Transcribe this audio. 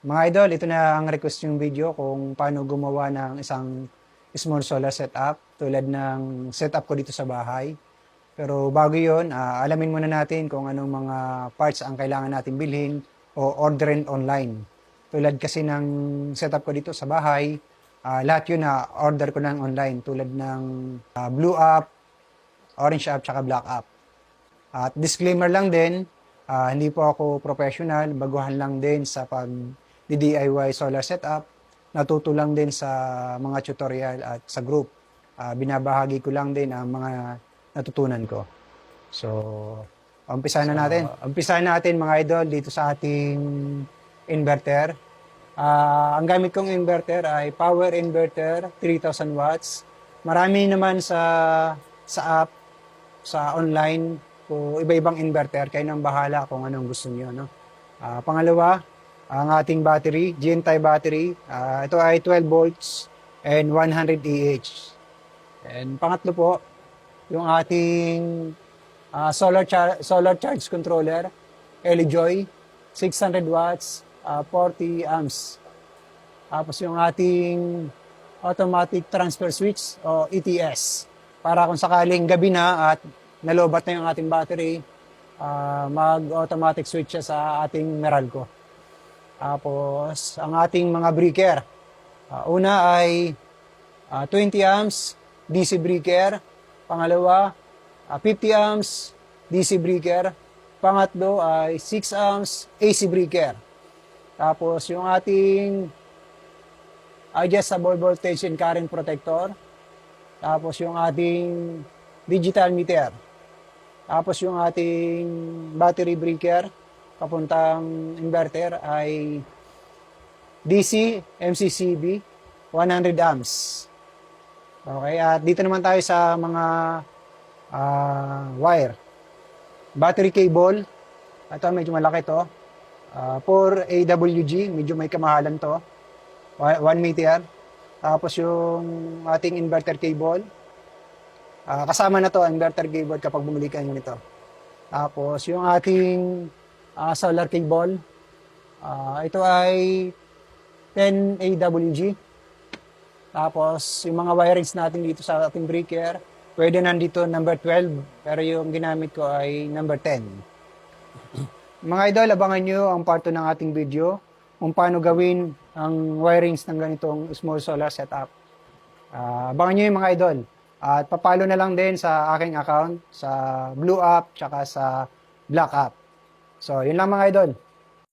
Mga idol, ito na ang request yung video kung paano gumawa ng isang small solar setup tulad ng setup ko dito sa bahay. Pero bago yun, alamin muna natin kung anong mga parts ang kailangan natin bilhin o orderin online. Tulad kasi ng setup ko dito sa bahay, lahat yun na order ko lang online tulad ng blue app, orange app, tsaka black app. At disclaimer lang din, hindi po ako professional, baguhan lang din sa pag-DIY solar setup. Natuto lang din sa mga tutorial at sa group. Binabahagi ko lang din ang mga natutunan ko. So, umpisahan na natin. Umpisahan natin mga idol dito sa ating inverter. Ang gamit kong inverter ay power inverter, 3,000 watts. Marami naman sa app, sa online, o iba-ibang inverter, kayo nang bahala kung anong gusto niyo, no? Pangalawa, ang ating battery, GNTI battery. Ito ay 12 volts and 100 Ah. And pangatlo po, yung ating solar charge controller, LEJOY, 600 watts, 40 amps. Tapos yung ating automatic transfer switch o ETS, para kung sakaling gabi na at nalobat na yung ating battery, mag-automatic switch siya sa ating Meralco. Tapos, ang ating mga breaker. Una ay 20 amps DC breaker. Pangalawa, 50 amps DC breaker. Pangatlo ay 6 amps AC breaker. Tapos, yung ating adjustable voltage and current protector. Tapos, yung ating digital meter. Tapos yung ating battery breaker papuntang inverter ay DC MCCB 100 amps. Okay, at dito naman tayo sa mga wire. Battery cable. Ito medyo malaki to. 4 AWG, medyo may kamahalan to. 1 meter. Tapos yung ating inverter cable. Kasama na to ang inverter cable kapag bumili kayo nito. Tapos yung ating solar cable, ito ay 10 AWG. Tapos yung mga wirings natin dito sa ating breaker, pwede nandito number 12, pero yung ginamit ko ay number 10. Mga idol, abangan nyo ang part 2 ng ating video kung paano gawin ang wirings ng ganitong small solar setup. Abangan nyo yung mga idol. At papalo na lang din sa aking account sa Blue App tsaka sa Black App. So, yun lang mga idol.